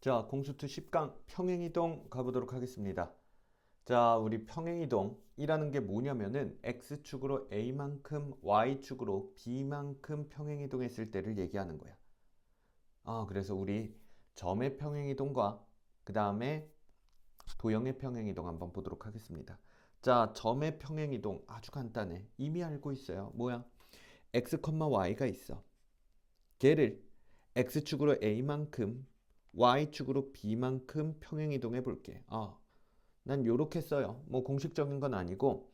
자, 공수투 10강 평행이동 가보도록 하겠습니다. 자, 우리 평행이동이라는 게 뭐냐면은 x축으로 a만큼 y축으로 b만큼 평행이동했을 때를 얘기하는 거야. 그래서 우리 점의 평행이동과 그 다음에 도형의 평행이동 한번 보도록 하겠습니다. 자, 점의 평행이동 아주 간단해. 이미 알고 있어요. 뭐야? x, y가 있어. 걔를 x축으로 a만큼 y축으로 b만큼 평행이동해 볼게. 난 요렇게 써요. 뭐 공식적인 건 아니고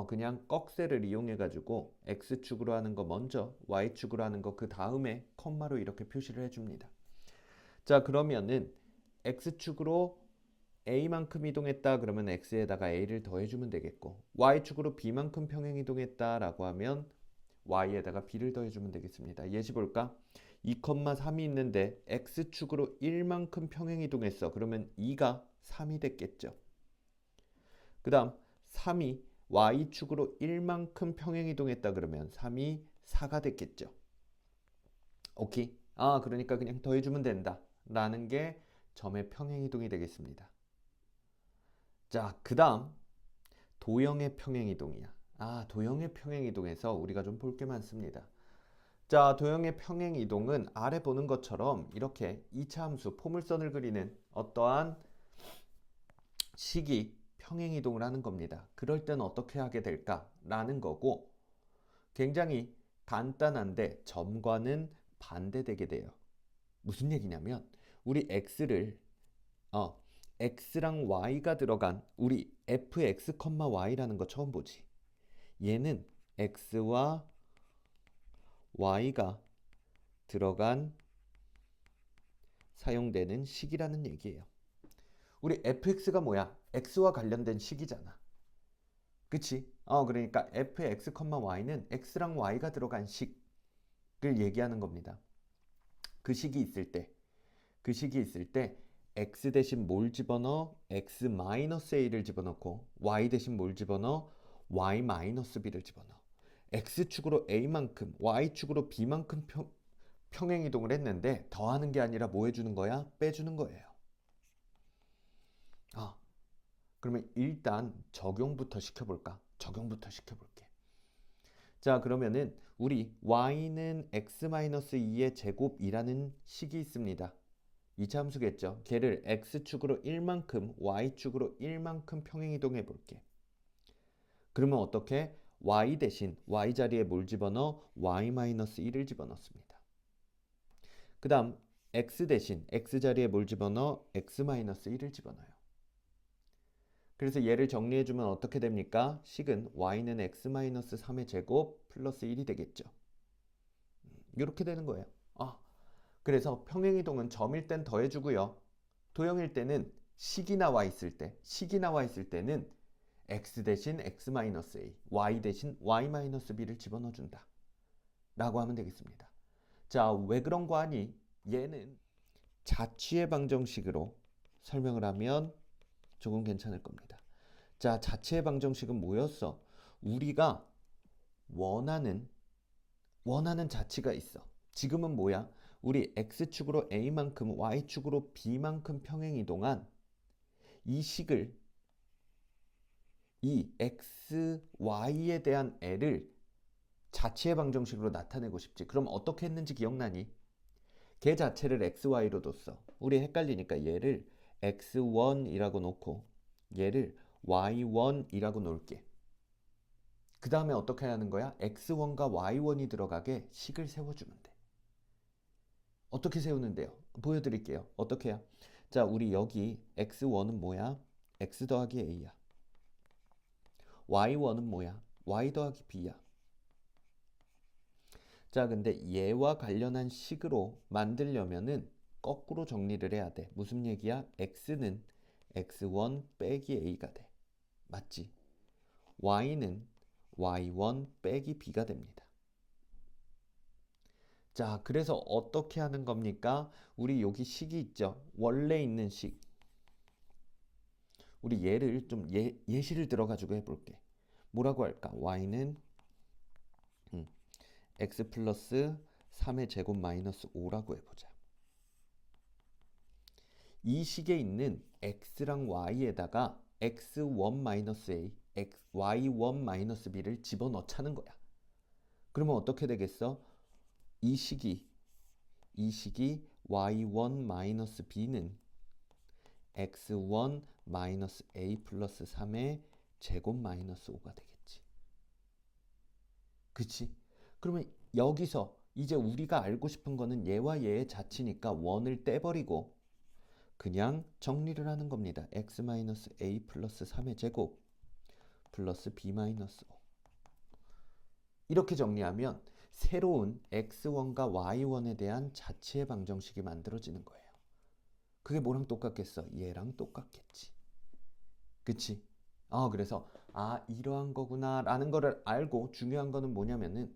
그냥 꺽쇠를 이용해 가지고 x축으로 하는 거 먼저 y축으로 하는 거 그 다음에 컴마로 이렇게 표시를 해줍니다. 자, 그러면은 x축으로 a만큼 이동했다 그러면 x에다가 a를 더해주면 되겠고, y축으로 b만큼 평행 이동했다라고 하면 y에다가 b를 더해주면 되겠습니다. 예시 볼까? 2,3이 있는데 x축으로 1만큼 평행 이동했어. 그러면 2가 3이 됐겠죠. 그 다음 3이 y축으로 1만큼 평행 이동했다 그러면 3이 4가 됐겠죠. 오케이? 그러니까 그냥 더해주면 된다 라는 게 점의 평행 이동이 되겠습니다. 자, 그 다음 도형의 평행 이동이야. 도형의 평행 이동에서 우리가 좀 볼 게 많습니다. 자, 도형의 평행 이동은 아래 보는 것처럼 이렇게 2차 함수 포물선을 그리는 어떠한 식이 평행 이동을 하는 겁니다. 그럴 때는 어떻게 하게 될까라는 거고, 굉장히 간단한데 점과는 반대되게 돼요. 무슨 얘기냐면 우리 x를 x랑 y가 들어간 우리 fx, y라는 거 처음 보지. 얘는 x와 y가 들어간 사용되는 식이라는 얘기예요. 우리 fx가 뭐야? x와 관련된 식이잖아. 그치? 그러니까 fx, y는 x랑 y가 들어간 식을 얘기하는 겁니다. 그 식이 있을 때, 그 식이 있을 때 x 대신 뭘 집어넣어? x-a를 집어넣고 y 대신 뭘 집어넣어? y-b를 집어넣어. x축으로 a만큼, y축으로 b만큼 평행이동을 했는데 더하는 게 아니라 뭐 해주는 거야? 빼주는 거예요. 그러면 일단 적용부터 시켜볼까? 적용부터 시켜볼게. 자, 그러면은 우리 y는 x-2의 제곱이라는 식이 있습니다. 2차 함수겠죠. 걔를 x축으로 1만큼 y축으로 1만큼 평행이동해 볼게. 그러면 어떻게? y 대신 y 자리에 뭘 집어넣어? y-1을 집어넣습니다. 그 다음 x 대신 x 자리에 뭘 집어넣어? x-1을 집어넣어요. 그래서 얘를 정리해주면 어떻게 됩니까? 식은 y는 x-3의 제곱 플러스 1이 되겠죠. 이렇게 되는 거예요. 그래서 평행이동은 점일 땐 더해주고요. 도형일 때는 식이 나와 있을 때는 x 대신 x-a, y 대신 y-b를 집어넣어준다 라고 하면 되겠습니다. 자, 왜 그런 거 아니? 얘는 자취의 방정식으로 설명을 하면 조금 괜찮을 겁니다. 자, 자취의 방정식은 뭐였어? 우리가 원하는 자치가 있어. 지금은 뭐야? 우리 x축으로 a만큼 y축으로 b만큼 평행 이동한 이 식을, 이 x, y에 대한 애를 자취의 방정식으로 나타내고 싶지. 그럼 어떻게 했는지 기억나니? 걔 자체를 xy로 뒀어. 우리 헷갈리니까 얘를 x1이라고 놓고 얘를 y1이라고 놓을게. 그 다음에 어떻게 하는 거야? x1과 y1이 들어가게 식을 세워주면 돼. 어떻게 세우는데요? 보여드릴게요. 어떻게 해요? 자, 우리 여기 x1은 뭐야? x 더하기 a야. y1은 뭐야? y 더하기 b야. 자, 근데 얘와 관련한 식으로 만들려면은 거꾸로 정리를 해야 돼. 무슨 얘기야? x는 x1 빼기 a가 돼. 맞지? y는 y1 빼기 b가 됩니다. 자, 그래서 어떻게 하는 겁니까? 우리 여기 식이 있죠? 원래 있는 식. 우리 얘를 좀 예시를 들어가지고 해볼게. 뭐라고 할까? y는 x 플러스 3의 제곱 마이너스 5라고 해보자. 이 식에 있는 x랑 y에다가 x1-a, y1-b를 집어넣자는 거야. 그러면 어떻게 되겠어? 이 식이 y1-b는 x1-a 플러스 3의 제곱 마이너스 5가 되겠지. 그치? 그러면 여기서 이제 우리가 알고 싶은 거는 얘와 얘의 자치니까 원을 떼버리고 그냥 정리를 하는 겁니다. x-a 플러스 3의 제곱 플러스 b-5 이렇게 정리하면 새로운 x1과 y1에 대한 자치의 방정식이 만들어지는 거예요. 그게 뭐랑 똑같겠어? 얘랑 똑같겠지. 그치? 그래서 이러한 거구나 라는 거를 알고 중요한 거는 뭐냐면은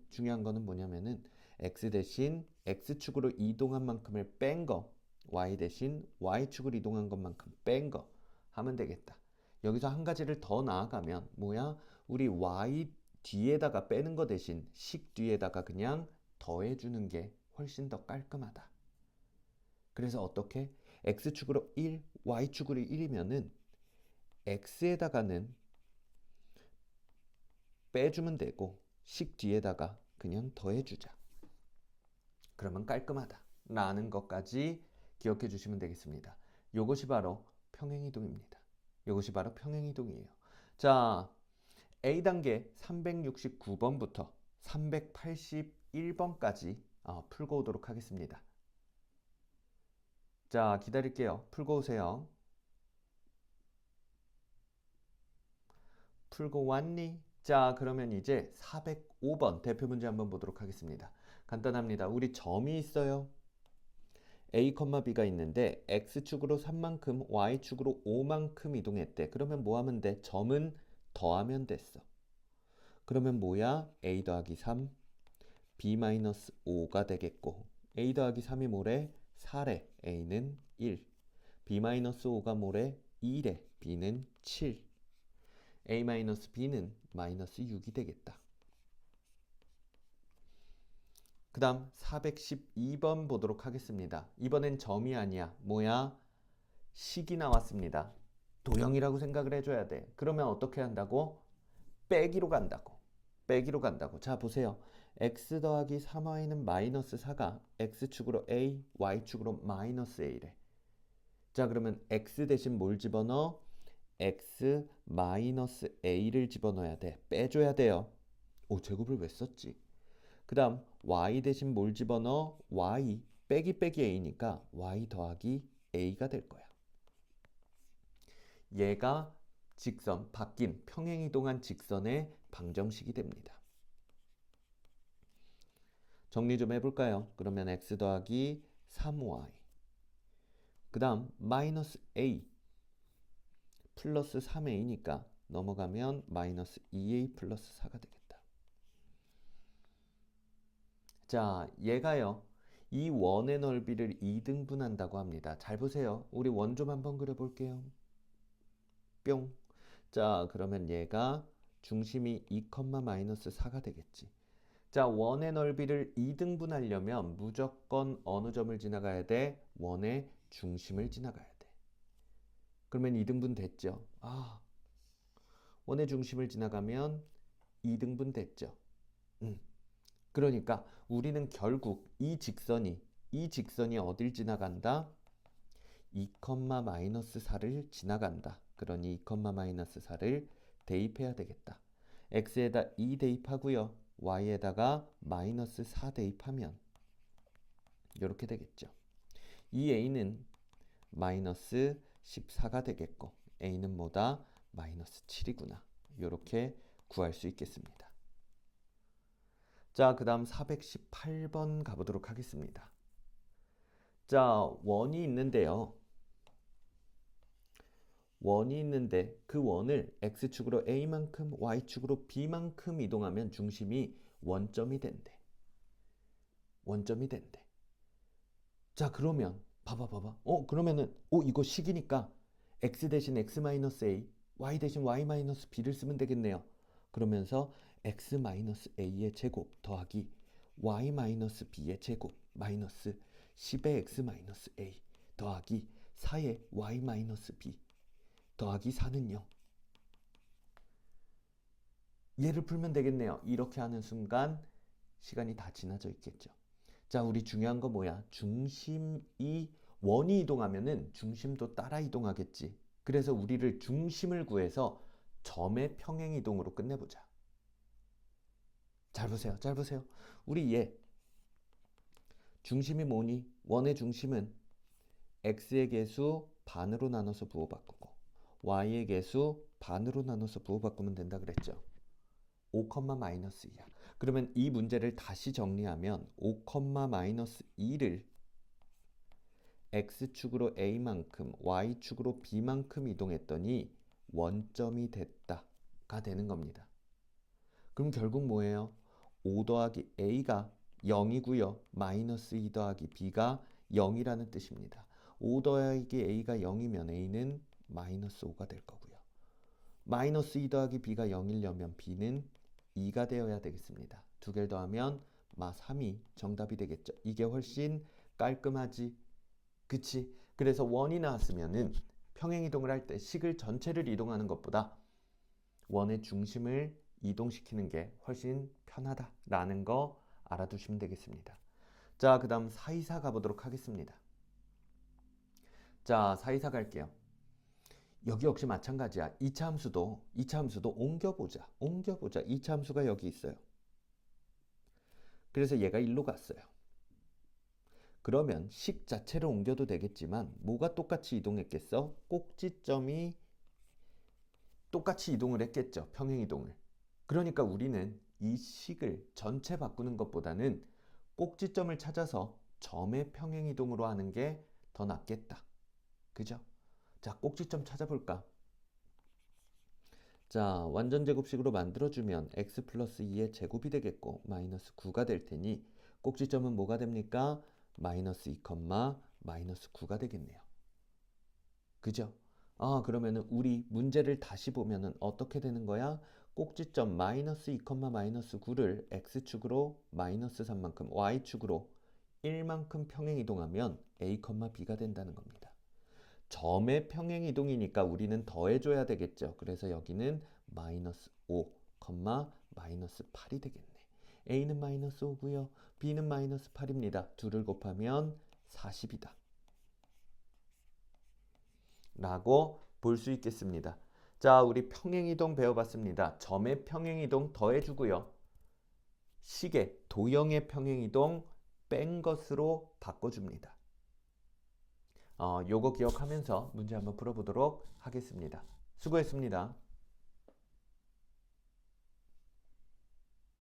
x 대신 x축으로 이동한 만큼을 뺀 거, y 대신 y축으로 이동한 것만큼 뺀 거 하면 되겠다. 여기서 한 가지를 더 나아가면 뭐야? 우리 y 뒤에다가 빼는 거 대신 식 뒤에다가 그냥 더해주는 게 훨씬 더 깔끔하다. 그래서 어떻게? x축으로 1, y축으로 1이면은 x에다가는 빼주면 되고 식 뒤에다가 그냥 더해주자. 그러면 깔끔하다 라는 것까지 기억해 주시면 되겠습니다. 요것이 바로 평행이동입니다. 요것이 바로 평행이동이에요. 자, A단계 369번부터 381번까지 풀고 오도록 하겠습니다. 자, 기다릴게요. 풀고 오세요. 풀고 왔니? 자, 그러면 이제 405번 대표 문제 한번 보도록 하겠습니다. 간단합니다. 우리 점이 있어요. A, B가 있는데 X축으로 3만큼, Y축으로 5만큼 이동했대. 그러면 뭐 하면 돼? 점은 더하면 됐어. 그러면 뭐야? A 더하기 3, B-5가 되겠고 A 더하기 3이 뭐래? 4래. A는 1. B-5가 뭐래? 2래. B는 7. A-B는 마이너스 6이 되겠다. 그 다음 412번 보도록 하겠습니다. 이번엔 점이 아니야. 뭐야? 식이 나왔습니다. 도형이라고 생각을 해줘야 돼. 그러면 어떻게 한다고? 빼기로 간다고. 빼기로 간다고. 자, 보세요. x 더하기 3y는 마이너스 4가 x축으로 a, y축으로 마이너스 a래. 자, 그러면 x 대신 뭘 집어넣어? x 마이너스 a를 집어넣어야 돼. 빼줘야 돼요. 제곱을 왜 썼지? 그 다음 y 대신 뭘 집어넣어? y 빼기 빼기 a니까 y 더하기 a가 될 거야. 얘가 직선, 바뀐 평행이동한 직선의 방정식이 됩니다. 정리 좀 해볼까요? 그러면 x 더하기 3y 그 다음 마이너스 a 플러스 3a니까 넘어가면 마이너스 2a 플러스 4가 되겠다. 자, 얘가요. 이 원의 넓이를 2등분한다고 합니다. 잘 보세요. 우리 원 좀 한번 그려볼게요. 뿅. 자, 그러면 얘가 중심이 2, 마이너스 4가 되겠지. 자, 원의 넓이를 2등분하려면 무조건 어느 점을 지나가야 돼? 원의 중심을 지나가야 돼. 그러면 2등분 됐죠? 원의 중심을 지나가면 2등분 됐죠? 그러니까 우리는 결국 이 직선이 어딜 지나간다? 2, 마이너스 4를 지나간다. 그러니 2, 마이너스 4를 대입해야 되겠다. x에다 2 대입하고요. y에다가 마이너스 4 대입하면 이렇게 되겠죠. 이 a는 마이너스 14가 되겠고 a는 뭐다? 마이너스 7이구나. 이렇게 구할 수 있겠습니다. 자, 그 다음 418번 가보도록 하겠습니다. 자, 원이 있는데요. 원이 있는데 그 원을 x축으로 a만큼 y축으로 b만큼 이동하면 중심이 원점이 된대. 원점이 된대. 자, 그러면 봐봐. 그러면은 이거 식이니까 x 대신 x-a, y 대신 y-b를 쓰면 되겠네요. 그러면서 x-a의 제곱 더하기 y-b의 제곱 마이너스 10의 x-a 더하기 4에 y-b 더하기 4는 0. 얘를 풀면 되겠네요. 이렇게 하는 순간 시간이 다 지나져 있겠죠. 자, 우리 중요한 거 뭐야? 중심이 원이 이동하면은 중심도 따라 이동하겠지. 그래서 우리를 중심을 구해서 점의 평행 이동으로 끝내보자. 잘 보세요. 잘 보세요. 우리 얘 중심이 뭐니? 원의 중심은 x의 개수 반으로 나눠서 부호바꾸고 y의 개수 반으로 나눠서 부호바꾸면 된다 그랬죠. 5, -2야. 그러면 이 문제를 다시 정리하면 5, -2를 x축으로 a만큼 y축으로 b만큼 이동했더니 원점이 됐다가 되는 겁니다. 그럼 결국 뭐예요? 5 더하기 a가 0이고요. -2 더하기 b가 0이라는 뜻입니다. 5 더하기 a가 0이면 a는 -5가 될 거고요. -2 더하기 b가 0이려면 b는 2가 되어야 되겠습니다. 두 개를 더하면 3이 정답이 되겠죠. 이게 훨씬 깔끔하지. 그치? 그래서 원이 나왔으면은 평행이동을 할 때 식을 전체를 이동하는 것보다 원의 중심을 이동시키는 게 훨씬 편하다라는 거 알아두시면 되겠습니다. 자, 그 다음 424 가보도록 하겠습니다. 자, 424 갈게요. 여기 역시 마찬가지야. 2차 함수도 옮겨보자. 2차 함수가 여기 있어요. 그래서 얘가 1로 갔어요. 그러면 식 자체를 옮겨도 되겠지만 뭐가 똑같이 이동했겠어? 꼭지점이 똑같이 이동을 했겠죠. 평행이동을. 그러니까 우리는 이 식을 전체 바꾸는 것보다는 꼭지점을 찾아서 점의 평행이동으로 하는 게 더 낫겠다. 그죠? 자, 꼭지점 찾아볼까? 자, 완전 제곱식으로 만들어주면 x 플러스 2의 제곱이 되겠고 마이너스 9가 될 테니 꼭지점은 뭐가 됩니까? 마이너스 2, 마이너스 9가 되겠네요. 그죠? 그러면은 우리 문제를 다시 보면은 어떻게 되는 거야? 꼭지점 마이너스 2, 마이너스 9를 x축으로 마이너스 3만큼, y축으로 1만큼 평행 이동하면 a, b가 된다는 겁니다. 점의 평행 이동이니까 우리는 더해줘야 되겠죠. 그래서 여기는 마이너스 5, 마이너스 8이 되겠네. a는 마이너스 5고요. b는 마이너스 8입니다. 둘을 곱하면 40이다. 라고 볼 수 있겠습니다. 자, 우리 평행이동 배워봤습니다. 점의 평행이동 더해주고요. 식의 도형의 평행이동 뺀 것으로 바꿔줍니다. 요거 기억하면서 문제 한번 풀어보도록 하겠습니다. 수고했습니다.